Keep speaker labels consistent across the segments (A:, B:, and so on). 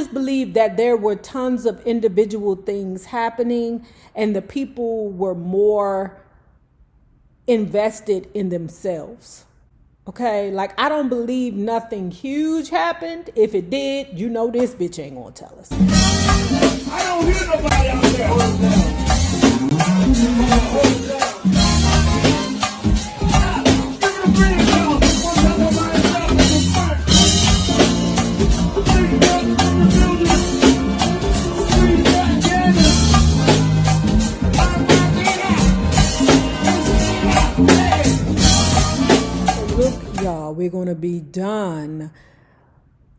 A: just believe that there were tons of individual things happening and the people were more invested in themselves. Okay, like I don't believe nothing huge happened. If it did, you know this bitch ain't gonna tell us.
B: I don't hear nobody out there. Hold it down. Hold it down.
A: We're going to be done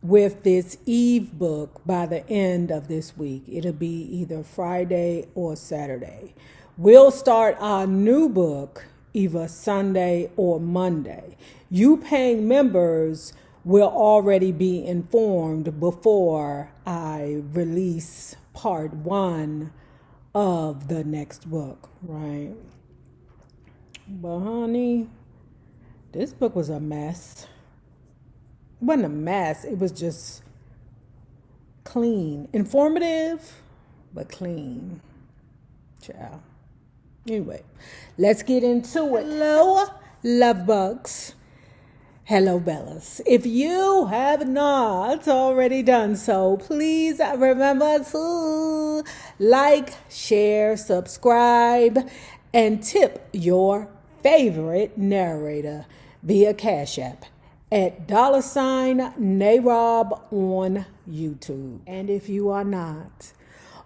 A: with this Eve book by the end of this week. It'll be either Friday or Saturday. We'll start our new book either Sunday or Monday. You paying members will already be informed before I release part 1 of the next book, right? But honey, this book was a mess. It wasn't a mess. It was just clean. Informative, but clean. Ciao. Anyway, let's get into it. Hello, love bugs. Hello, Bellas. If you have not already done so, please remember to like, share, subscribe, and tip your favorite narrator via Cash App at $NAROB on YouTube. And if you are not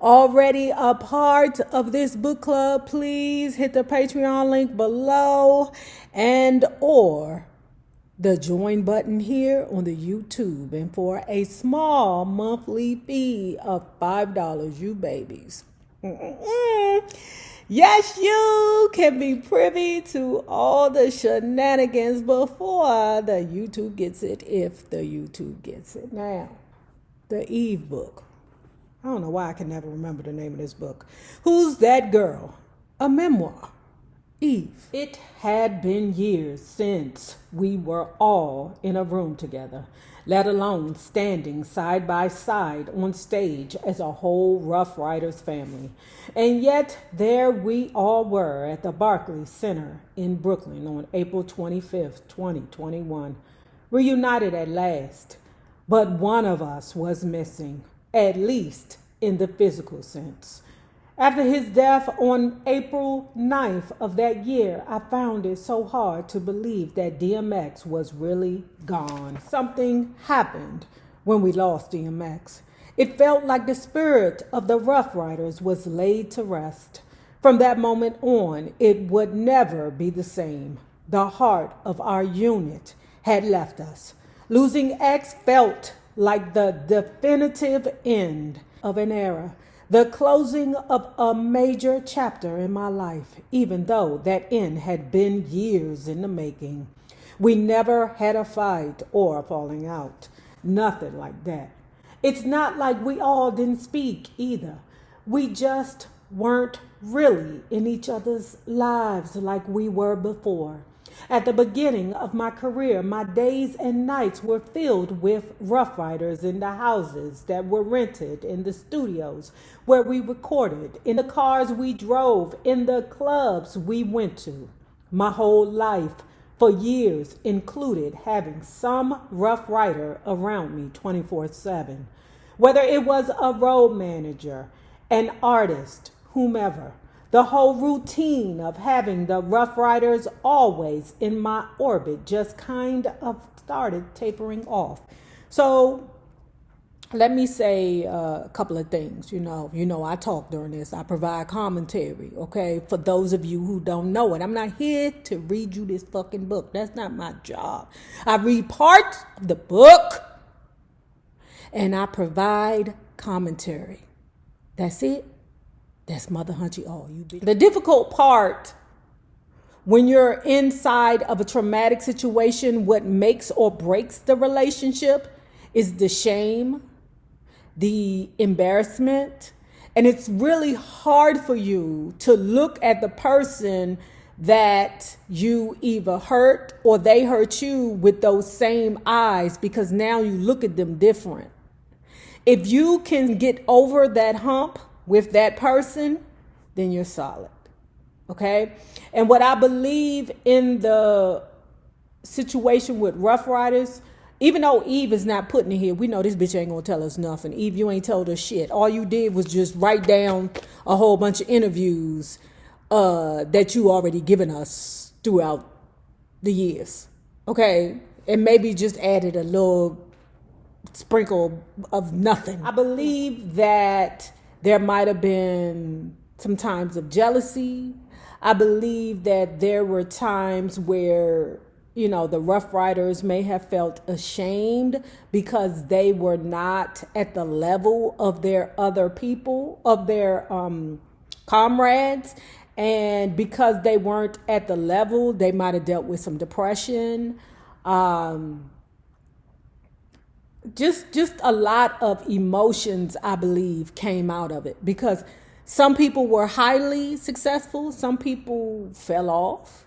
A: already a part of this book club, please hit the Patreon link below and or the join button here on the YouTube. And for a small monthly fee of $5, you babies, yes, you can be privy to all the shenanigans before the YouTube gets it, if the YouTube gets it. Now, the Eve book. I don't know why I can never remember the name of this book. Who's That Girl? A memoir. Eve. It had been years since we were all in a room together, let alone standing side by side on stage as a whole Ruff Ryders family. And yet there we all were at the Barclays Center in Brooklyn on April 25th, 2021, reunited at last. But one of us was missing, at least in the physical sense. After his death on April 9th of that year, I found it so hard to believe that DMX was really gone. Something happened when we lost DMX. It felt like the spirit of the Ruff Ryders was laid to rest. From that moment on, it would never be the same. The heart of our unit had left us. Losing X felt like the definitive end of an era. The closing of a major chapter in my life, even though that end had been years in the making. We never had a fight or a falling out. Nothing like that. It's not like we all didn't speak either. We just weren't really in each other's lives like we were before. At the beginning of my career, my days and nights were filled with Ruff Ryders in the houses that were rented, in the studios where we recorded, in the cars we drove, in the clubs we went to. My whole life for years included having some Ruff Ryder around me 24/7. Whether it was a road manager, an artist, whomever. The whole routine of having the Ruff Ryders always in my orbit just kind of started tapering off. So let me say a couple of things. You know, I talk during this. I provide commentary, okay? For those of you who don't know it, I'm not here to read you this fucking book. That's not my job. I read parts of the book and I provide commentary. That's it. That's Mother Hunchy all you bitch. The difficult part when you're inside of a traumatic situation, what makes or breaks the relationship is the shame, the embarrassment. And it's really hard for you to look at the person that you either hurt or they hurt you with those same eyes, because now you look at them different. If you can get over that hump with that person, then you're solid. Okay? And what I believe in the situation with Ruff Ryders, even though Eve is not putting it here, we know this bitch ain't gonna tell us nothing. Eve, you ain't told us shit. All you did was just write down a whole bunch of interviews that you already given us throughout the years. Okay? And maybe just added a little sprinkle of nothing. I believe that there might have been some times of jealousy. I believe that there were times where, you know, the Ruff Ryders may have felt ashamed because they were not at the level of their other people, of their comrades. And because they weren't at the level, they might have dealt with some depression. Just a lot of emotions, I believe, came out of it, because some people were highly successful. Some people fell off.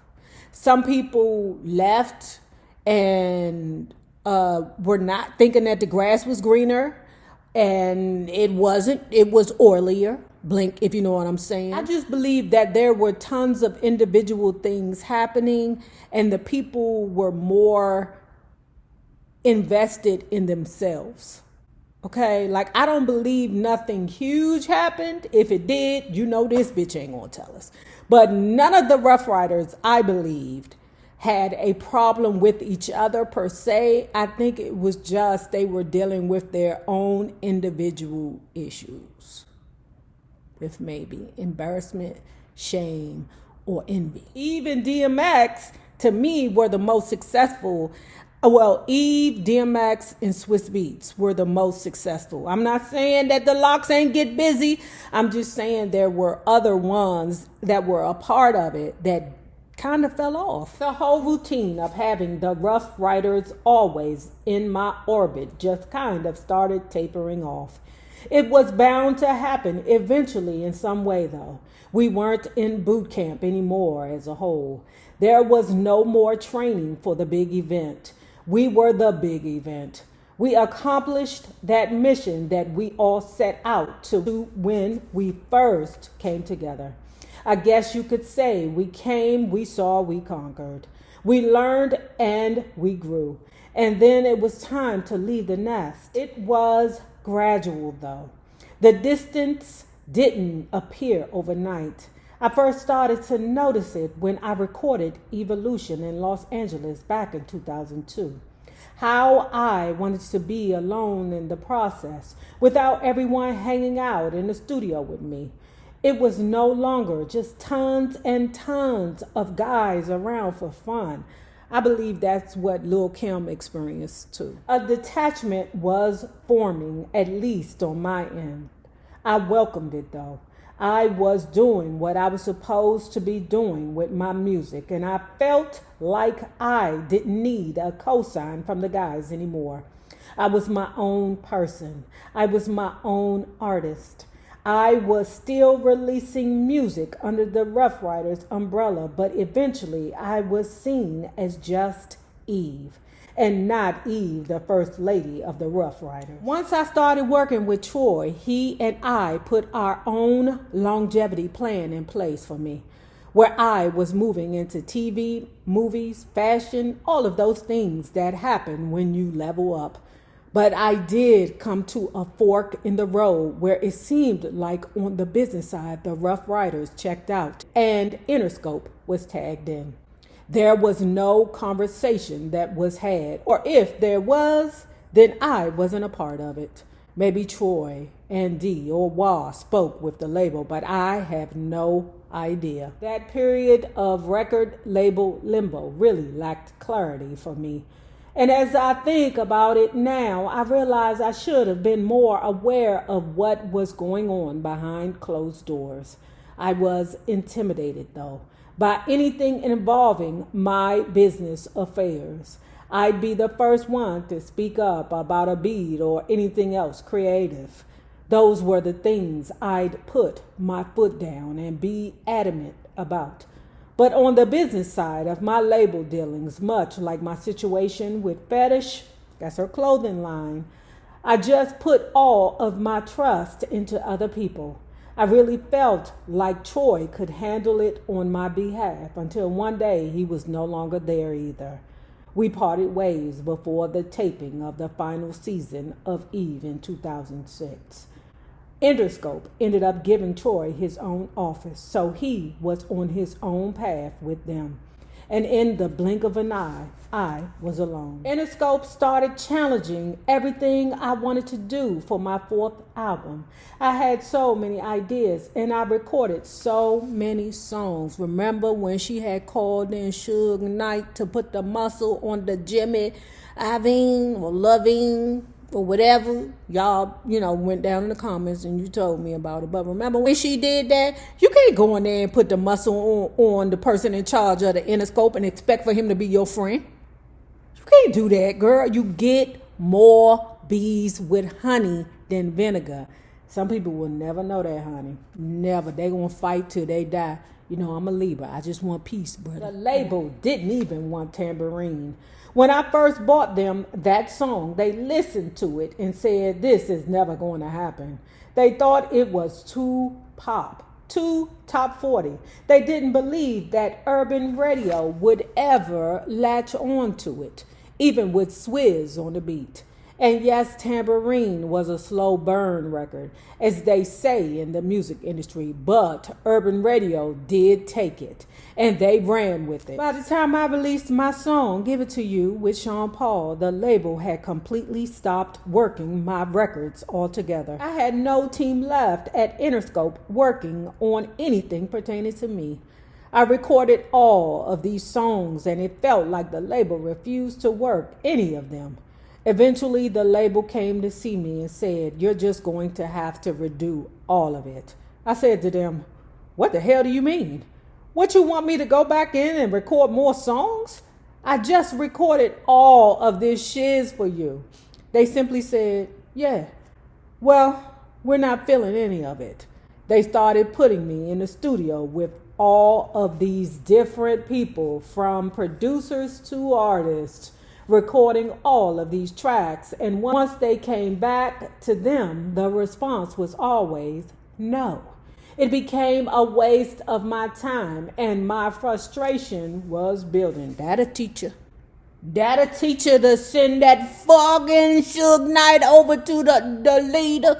A: Some people left and were not thinking that the grass was greener, and it wasn't. It was oilier. Blink, if you know what I'm saying. I just believe that there were tons of individual things happening, and the people were more invested in themselves. Okay, like, I don't believe nothing huge happened. If it did, you know this bitch ain't gonna tell us. But none of the Ruff Ryders, I believed, had a problem with each other per se. I think it was just they were dealing with their own individual issues, with maybe embarrassment, shame, or envy. Eve and DMX, to me, were the most successful. Well, Eve, DMX, and Swizz Beatz were the most successful. I'm not saying that the Locks ain't get busy. I'm just saying there were other ones that were a part of it that kind of fell off. The whole routine of having the Ruff Ryders always in my orbit just kind of started tapering off. It was bound to happen eventually in some way, though. We weren't in boot camp anymore as a whole. There was no more training for the big event. We were the big event. We accomplished that mission that we all set out to when we first came together. I guess you could say we came, we saw, we conquered. We learned and we grew. And then it was time to leave the nest. It was gradual, though. The distance didn't appear overnight. I first started to notice it when I recorded Evolution in Los Angeles back in 2002. How I wanted to be alone in the process, without everyone hanging out in the studio with me. It was no longer just tons and tons of guys around for fun. I believe that's what Lil' Kim experienced too. A detachment was forming, at least on my end. I welcomed it though. I was doing what I was supposed to be doing with my music, and I felt like I didn't need a cosign from the guys anymore. I was my own person. I was my own artist. I was still releasing music under the Ruff Ryders umbrella, but eventually I was seen as just Eve, and not Eve, the first lady of the Ruff Ryders. Once I started working with Troy, he and I put our own longevity plan in place for me, where I was moving into TV, movies, fashion, all of those things that happen when you level up. But I did come to a fork in the road where it seemed like on the business side, the Ruff Ryders checked out and Interscope was tagged in. There was no conversation that was had, or if there was, then I wasn't a part of it. Maybe Troy and D or Waah spoke with the label, but I have no idea. That period of record label limbo really lacked clarity for me. And as I think about it now, I realize I should have been more aware of what was going on behind closed doors. I was intimidated, though, by anything involving my business affairs. I'd be the first one to speak up about a beat or anything else creative. Those were the things I'd put my foot down and be adamant about. But on the business side of my label dealings, much like my situation with Fetish, that's her clothing line, I just put all of my trust into other people. I really felt like Troy could handle it on my behalf until one day he was no longer there either. We parted ways before the taping of the final season of Eve in 2006. Interscope ended up giving Troy his own office, so he was on his own path with them. And in the blink of an eye, I was alone. Interscope started challenging everything I wanted to do for my fourth album. I had so many ideas and I recorded so many songs. Remember when she had called in Suge Knight to put the muscle on the Jimmy Iovine or Loving or whatever? Y'all, went down in the comments and you told me about it. But remember when she did that? You can't go in there and put the muscle on the person in charge of the Interscope and expect for him to be your friend. You can't do that, girl. You get more bees with honey than vinegar. Some people will never know that, honey. Never. They gonna fight till they die. I'm a Libra. I just want peace, brother. The label didn't even want Tapering. When I first bought them that song, they listened to it and said, this is never going to happen. They thought it was too pop, too top 40. They didn't believe that urban radio would ever latch on to it, even with Swizz on the beat. And yes, Tapering was a slow burn record, as they say in the music industry, but urban radio did take it, and they ran with it. By the time I released my song, Give It To You, with Sean Paul, the label had completely stopped working my records altogether. I had no team left at Interscope working on anything pertaining to me. I recorded all of these songs, and it felt like the label refused to work any of them. Eventually, the label came to see me and said, you're just going to have to redo all of it. I said to them, what the hell do you mean? What, you want me to go back in and record more songs? I just recorded all of this shiz for you. They simply said, yeah, well, we're not feeling any of it. They started putting me in the studio with all of these different people, from producers to artists, recording all of these tracks. And once they came back to them, the response was always no. It became a waste of my time, and my frustration was building. That a teacher to send that fucking Suge Knight over to the leader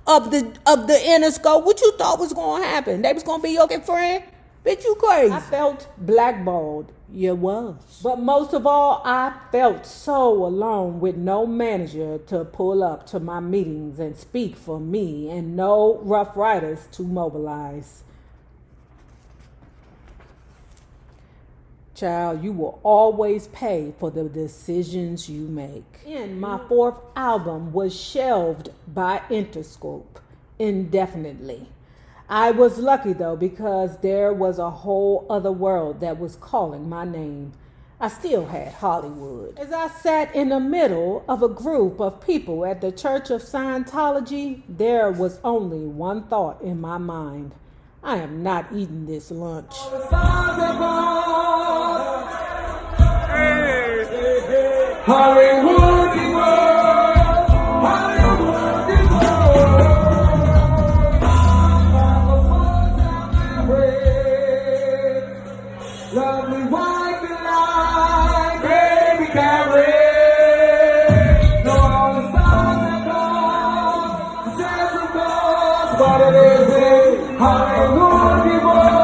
A: of the Interscope. What you thought was gonna happen? They was gonna be your friend? Bitch, you crazy. I felt blackballed. You was. But most of all, I felt so alone, with no manager to pull up to my meetings and speak for me, and no Ruff Ryders to mobilize. Child, you will always pay for the decisions you make. And my fourth album was shelved by Interscope indefinitely. I was lucky, though, because there was a whole other world that was calling my name. I still had Hollywood. As I sat in the middle of a group of people at the Church of Scientology, there was only one thought in my mind. I am not eating this lunch.
B: Hollywood. Lovely white light, baby carry. No other stars at all. The central cause, but it is in Hollywood, people.